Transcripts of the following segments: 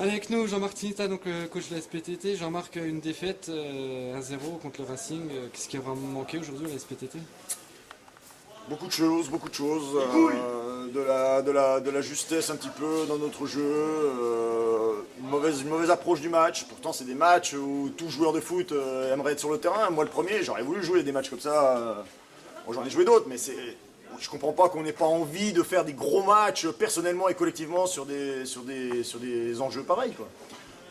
Avec nous, Jean-Marc Tinita, donc le coach de la SPTT. Jean-Marc, une défaite 1-0 contre le Racing. Qu'est-ce qui a vraiment manqué aujourd'hui à la SPTT? Beaucoup de choses, de la justesse un petit peu dans notre jeu, une mauvaise approche du match. Pourtant, c'est des matchs où tout joueur de foot aimerait être sur le terrain. Moi, le premier, j'aurais voulu jouer des matchs comme ça. Bon, j'en ai joué d'autres, mais je comprends pas qu'on n'ait pas envie de faire des gros matchs personnellement et collectivement sur des enjeux pareils, quoi.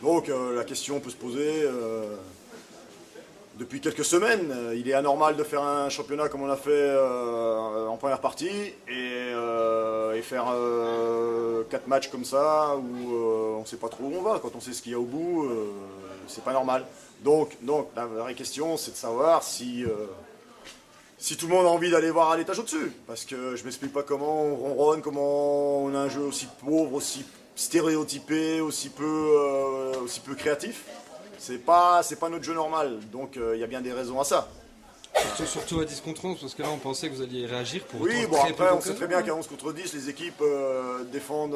Donc, la question peut se poser. Depuis quelques semaines, il est anormal de faire un championnat comme on a fait en première partie et faire 4 matchs comme ça où on ne sait pas trop où on va. Quand on sait ce qu'il y a au bout, c'est pas normal. Donc la vraie question, c'est de savoir si tout le monde a envie d'aller voir à l'étage au-dessus. Parce que je m'explique pas comment on ronronne, comment on a un jeu aussi pauvre, aussi stéréotypé, aussi peu créatif. C'est pas notre jeu normal, donc il y a bien des raisons à ça. Surtout à 10 contre 11, parce que là on pensait que vous alliez réagir pour Oui, bon après on sait très bien qu'à 11 contre 10, les équipes défendent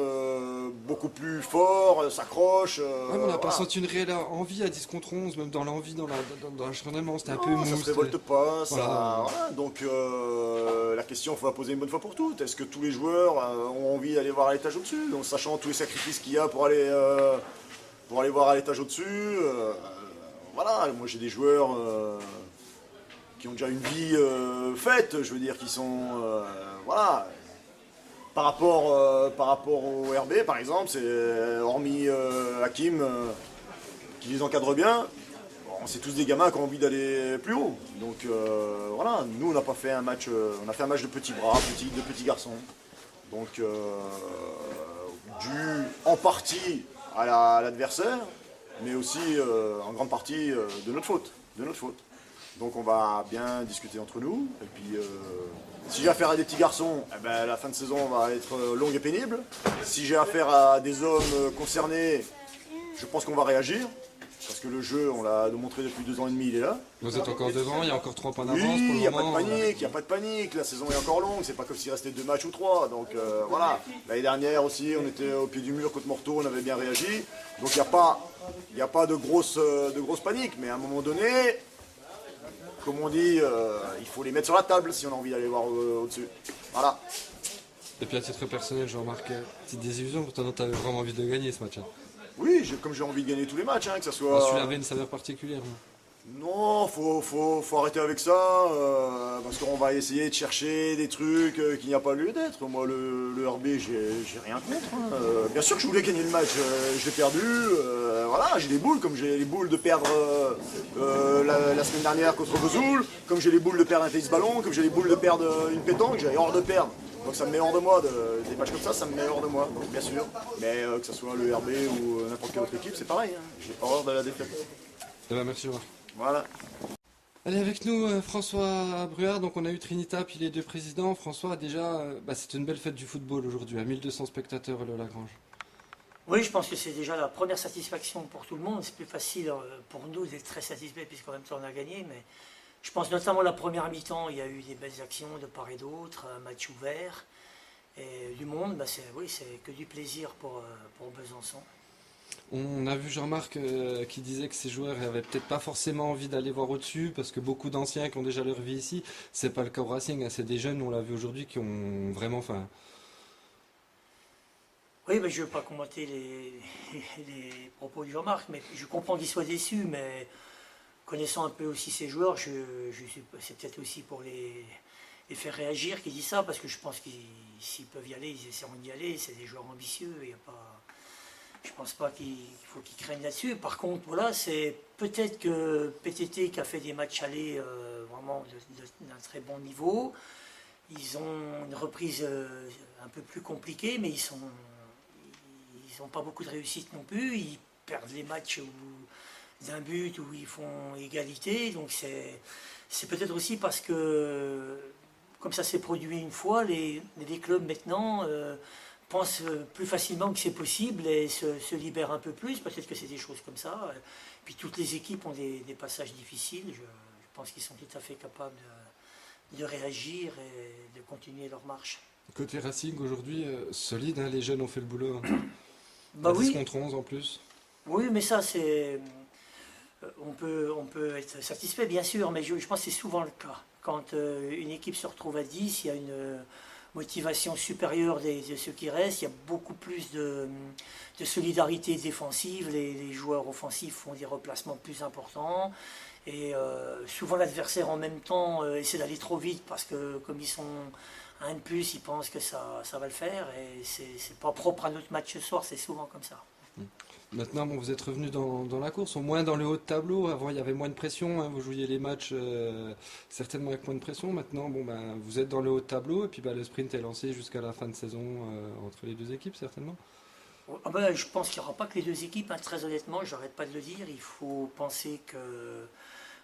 beaucoup plus fort, s'accrochent. Ouais, on n'a pas senti une réelle envie à 10 contre 11, même dans l'envie, dans l'acharnement, c'était un peu mou. Ça se révolte pas, Voilà. voilà. Donc la question, il faut la poser une bonne fois pour toutes. Est-ce que tous les joueurs ont envie d'aller voir à l'étage au-dessus, en sachant tous les sacrifices qu'il y a pour aller voir à l'étage au-dessus. Voilà, moi j'ai des joueurs qui ont déjà une vie faite, je veux dire, qui sont... voilà. Par rapport au RB, par exemple, c'est hormis Hakim qui les encadre bien, bon, c'est tous des gamins qui ont envie d'aller plus haut. Donc voilà, nous on n'a pas fait un match, on a fait un match de petits bras, de petits garçons. Donc dû en partie à l'adversaire, mais aussi en grande partie de notre faute. Donc on va bien discuter entre nous. Et puis si j'ai affaire à des petits garçons, eh ben, la fin de saison va être longue et pénible. Si j'ai affaire à des hommes concernés, je pense qu'on va réagir. Parce que le jeu, on l'a montré depuis 2 ans et demi, il est là. Vous êtes encore devant, il y a encore 3 points d'avance Oui, pour le il n'y a moment. pas de panique, la saison est encore longue, c'est pas comme s'il restait 2 matchs ou 3. Donc voilà, l'année dernière aussi, on était au pied du mur contre Morteau, on avait bien réagi. Donc il n'y a pas de grosse panique, mais à un moment donné, comme on dit, il faut les mettre sur la table si on a envie d'aller voir au-dessus. Voilà. Et puis à titre personnel, Jean-Marc, petite désillusion, pourtant tu avais vraiment envie de gagner ce match. Oui, comme j'ai envie de gagner tous les matchs, que ça soit... Celui-là avait une saveur particulière. Non, faut arrêter avec ça, parce qu'on va essayer de chercher des trucs qu'il n'y a pas lieu d'être. Moi, le RB, j'ai rien contre. Bien sûr que je voulais gagner le match, je l'ai perdu. Voilà, j'ai des boules, comme j'ai les boules de perdre la semaine dernière contre Vesoul, comme j'ai les boules de perdre un tennis ballon, comme j'ai les boules de perdre une pétanque, j'ai hors de perdre. Donc ça me met hors de moi, des matchs comme ça me met hors de moi, donc bien sûr. Mais que ce soit le RB ou n'importe quelle autre équipe, c'est pareil, j'ai pas horreur de la défaite. Eh ben, merci Jean-Marc. Voilà. Allez, avec nous François Bruard, donc on a eu Trinita puis les 2 présidents. François, déjà, c'est une belle fête du football aujourd'hui, à 1200 spectateurs à Lagrange. Oui, je pense que c'est déjà la première satisfaction pour tout le monde. C'est plus facile pour nous d'être très satisfaits puisqu'en même temps on a gagné, mais je pense notamment la première mi-temps, il y a eu des belles actions de part et d'autre, un match ouvert. Et du monde, c'est que du plaisir pour Besançon. On a vu Jean-Marc qui disait que ses joueurs n'avaient peut-être pas forcément envie d'aller voir au-dessus, parce que beaucoup d'anciens qui ont déjà leur vie ici, c'est pas le cas au Racing, c'est des jeunes, on l'a vu aujourd'hui, qui ont vraiment faim. Oui, je ne veux pas commenter les propos de Jean-Marc, mais je comprends qu'il soit déçu, mais connaissant un peu aussi ses joueurs, c'est peut-être aussi pour les faire réagir qu'il dit ça, parce que je pense qu'ils s'ils peuvent y aller, ils essaieront d'y aller, c'est des joueurs ambitieux, je ne pense pas qu'il faut qu'ils craignent là-dessus. Par contre, voilà, c'est peut-être que PTT qui a fait des matchs allés vraiment d'un très bon niveau, ils ont une reprise un peu plus compliquée, mais ils n'ont pas beaucoup de réussite non plus, ils perdent les matchs d'un but où ils font égalité, donc c'est peut-être aussi parce que comme ça s'est produit une fois, les clubs maintenant pensent plus facilement que c'est possible et se libèrent un peu plus, peut-être que c'est des choses comme ça. Puis toutes les équipes ont des passages difficiles, je pense qu'ils sont tout à fait capables de réagir et de continuer leur marche. Côté Racing aujourd'hui, solide, hein, les jeunes ont fait le boulot. 10 Oui. contre 11 en plus. Oui, mais ça, c'est. On peut être satisfait, bien sûr, mais je pense que c'est souvent le cas. Quand une équipe se retrouve à 10, il y a une motivation supérieure de ceux qui restent, il y a beaucoup plus de solidarité défensive, les joueurs offensifs font des replacements plus importants, et souvent l'adversaire en même temps essaie d'aller trop vite parce que comme ils sont un de plus, ils pensent que ça va le faire, et c'est pas propre à notre match ce soir, c'est souvent comme ça. Maintenant, bon, vous êtes revenu dans la course, au moins dans le haut de tableau. Avant, il y avait moins de pression, hein, vous jouiez les matchs certainement avec moins de pression. Maintenant, bon, ben, vous êtes dans le haut de tableau et puis ben, le sprint est lancé jusqu'à la fin de saison entre les deux équipes, certainement. Ah ben, je pense qu'il n'y aura pas que les deux équipes, hein, très honnêtement, j'arrête pas de le dire. Il faut penser que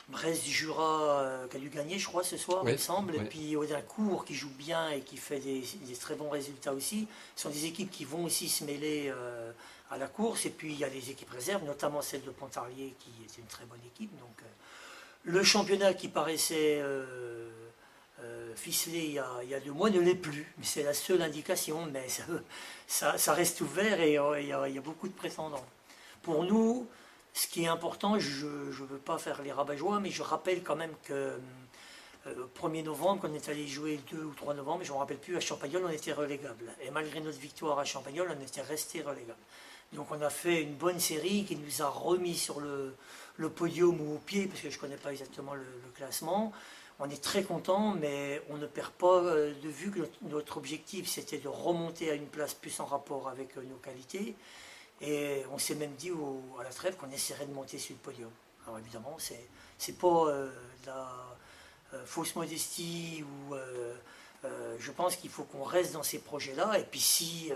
Brest-Jura qui a dû gagner, je crois, ce soir, Oui, il me semble. Et oui. puis Audincourt qui joue bien et qui fait des très bons résultats aussi. Ce sont des équipes qui vont aussi se mêler à la course. Et puis il y a les équipes réserves, notamment celle de Pontarlier qui est une très bonne équipe. Donc le championnat qui paraissait ficelé il y a 2 mois ne l'est plus. Mais c'est la seule indication. Mais ça reste ouvert et il y a beaucoup de prétendants. Pour nous, ce qui est important, je ne veux pas faire les rabat-joie, mais je rappelle quand même que 1er novembre, quand on est allé jouer le 2 ou 3 novembre, je ne me rappelle plus, à Champagnole, on était relégable. Et malgré notre victoire à Champagnole, on était resté relégable. Donc on a fait une bonne série qui nous a remis sur le podium ou au pied, parce que je ne connais pas exactement le classement. On est très content, mais on ne perd pas de vue que notre objectif, c'était de remonter à une place plus en rapport avec nos qualités. Et on s'est même dit à la trêve qu'on essaierait de monter sur le podium. Alors évidemment, c'est pas de la fausse modestie ou je pense qu'il faut qu'on reste dans ces projets-là. Et puis si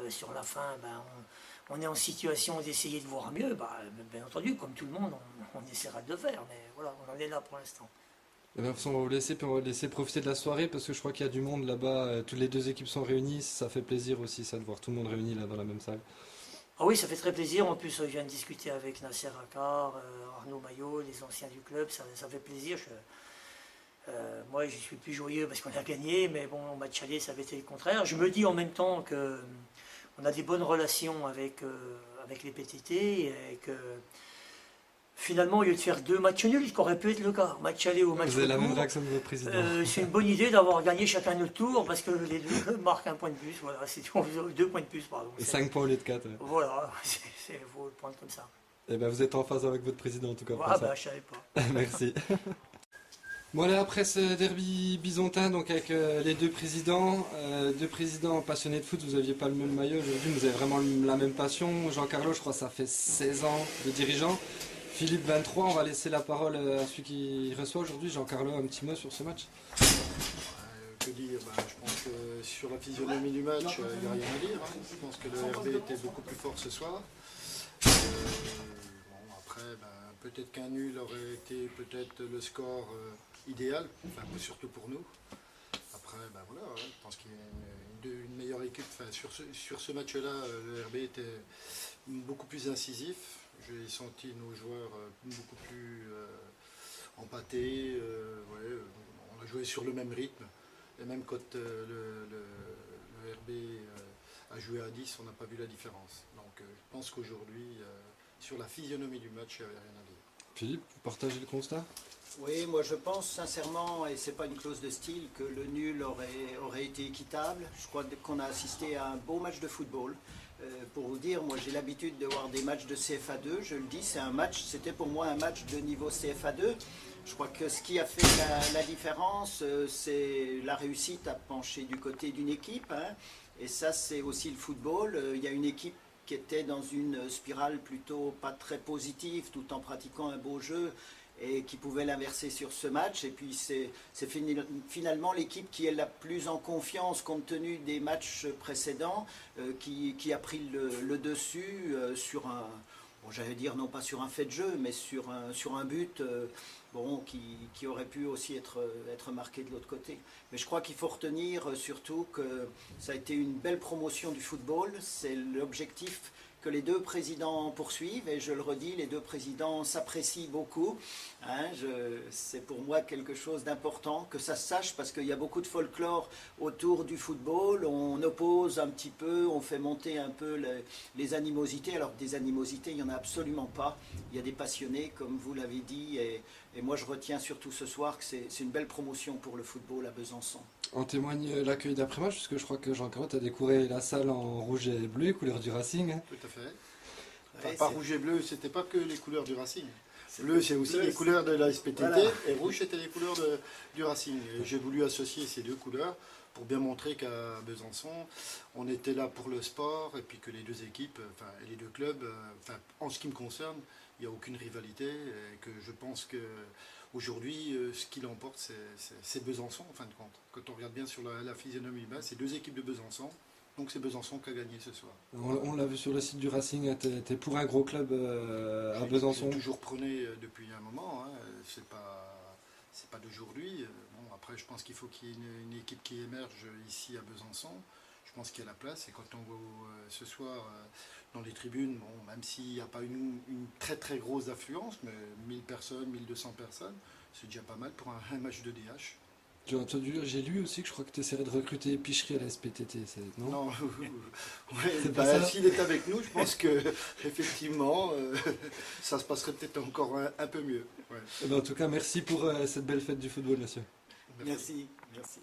sur la fin, ben, on est en situation d'essayer de voir mieux, ben, bien entendu, comme tout le monde, on essaiera de le faire. Mais voilà, on en est là pour l'instant. Eh ben, de toute façon, on va vous laisser, puis on va laisser profiter de la soirée parce que je crois qu'il y a du monde là-bas. Toutes les deux équipes sont réunies. Ça fait plaisir aussi, ça, de voir tout le monde réuni là dans la même salle. Ah oui, ça fait très plaisir. En plus, je viens de discuter avec Nasser Akar, Arnaud Maillot, les anciens du club. Ça fait plaisir. Moi, je suis plus joyeux parce qu'on a gagné, mais bon, au match aller, ça avait été le contraire. Je me dis en même temps que on a des bonnes relations avec les PTT et que finalement, au lieu de faire 2 matchs nuls, ce qui aurait pu être le cas, match aller ou match Vous avez la même retour, réaction de votre président. c'est une bonne idée d'avoir gagné chacun notre tour parce que les deux marquent un point de plus. Voilà, c'est 2 points de plus, pardon. Et 5 points au lieu de 4. Voilà, il faut le prendre comme ça. Eh ben, vous êtes en phase avec votre président en tout cas. Pour Ah ça. bah, je savais pas. Merci. Bon, allez, après ce derby byzantin, donc avec les deux présidents passionnés de foot, vous n'aviez pas le même maillot aujourd'hui, vous avez vraiment la même passion. Jean-Carlo, je crois que ça fait 16 ans de dirigeant. Philippe, 23, on va laisser la parole à celui qui reçoit aujourd'hui. Jean-Carlo, un petit mot sur ce match. Que dire, je pense que sur la physionomie du match, il n'y a rien à dire. Hein. Je pense que le RB était beaucoup plus fort ce soir. Après, peut-être qu'un nul aurait été peut-être le score idéal, enfin, surtout pour nous. Après, voilà, je pense qu'il y a une meilleure équipe. Enfin, sur ce match-là, le RB était beaucoup plus incisif. J'ai senti nos joueurs beaucoup plus empâtés. On a joué sur le même rythme. Et même quand le RB a joué à 10, on n'a pas vu la différence. Donc je pense qu'aujourd'hui, sur la physionomie du match, il n'y avait rien à dire. Philippe, vous partagez le constat? Oui, moi je pense sincèrement, et c'est pas une clause de style, que le nul aurait été équitable. Je crois qu'on a assisté à un beau match de football. Pour vous dire, moi j'ai l'habitude de voir des matchs de CFA2, je le dis, c'était pour moi un match de niveau CFA2. Je crois que ce qui a fait la différence, c'est la réussite à pencher du côté d'une équipe. Hein. Et ça, c'est aussi le football. Il y a une équipe qui était dans une spirale plutôt pas très positive, tout en pratiquant un beau jeu, et qui pouvait l'inverser sur ce match. Et puis c'est finalement l'équipe qui est la plus en confiance compte tenu des matchs précédents, qui a pris le dessus sur un... Bon, j'allais dire non pas sur un fait de jeu, mais sur un but qui aurait pu aussi être marqué de l'autre côté. Mais je crois qu'il faut retenir surtout que ça a été une belle promotion du football. C'est l'objectif que les deux présidents poursuivent, et je le redis, les deux présidents s'apprécient beaucoup. Hein, c'est pour moi quelque chose d'important que ça se sache, parce qu'il y a beaucoup de folklore autour du football, on oppose un petit peu, on fait monter un peu les animosités, alors que des animosités, il n'y en a absolument pas. Il y a des passionnés, comme vous l'avez dit, et moi je retiens surtout ce soir que c'est une belle promotion pour le football à Besançon. En témoigne l'accueil d'après-match, puisque je crois que Jean Carotte a décoré la salle en rouge et bleu, couleur du Racing. Hein. Tout à fait. Ouais, Enfin, pas rouge et bleu, c'était pas que les couleurs du Racing. C'est Bleu, c'est aussi bleu, les couleurs de la SPTT, Voilà. et rouge, c'était les couleurs du Racing. Et j'ai voulu associer ces deux couleurs pour bien montrer qu'à Besançon, on était là pour le sport, et puis que les deux équipes, enfin, et les deux clubs, enfin, en ce qui me concerne, il n'y a aucune rivalité, et que je pense que aujourd'hui, ce qui l'emporte, c'est Besançon, en fin de compte. Quand on regarde bien sur la physionomie, c'est deux équipes de Besançon, donc c'est Besançon qui a gagné ce soir. On l'a vu sur le site du Racing, hein, t'es pour un gros club à Besançon. J'ai toujours prôné depuis un moment, hein, c'est pas d'aujourd'hui. Bon, après, je pense qu'il faut qu'il y ait une équipe qui émerge ici à Besançon. Je pense qu'il y a la place, et quand on voit ce soir dans les tribunes, bon, même s'il n'y a pas une très très grosse affluence, mais 1000 personnes, 1200 personnes, c'est déjà pas mal pour un match de DH. J'ai lu aussi que je crois que tu essaierais de recruter Pichery à la SPTT, non? Non, C'est pas ça. s'il est avec nous, je pense que effectivement, ça se passerait peut-être encore un peu mieux. Ouais. Eh ben, en tout cas, merci pour cette belle fête du football, monsieur. Merci. Merci.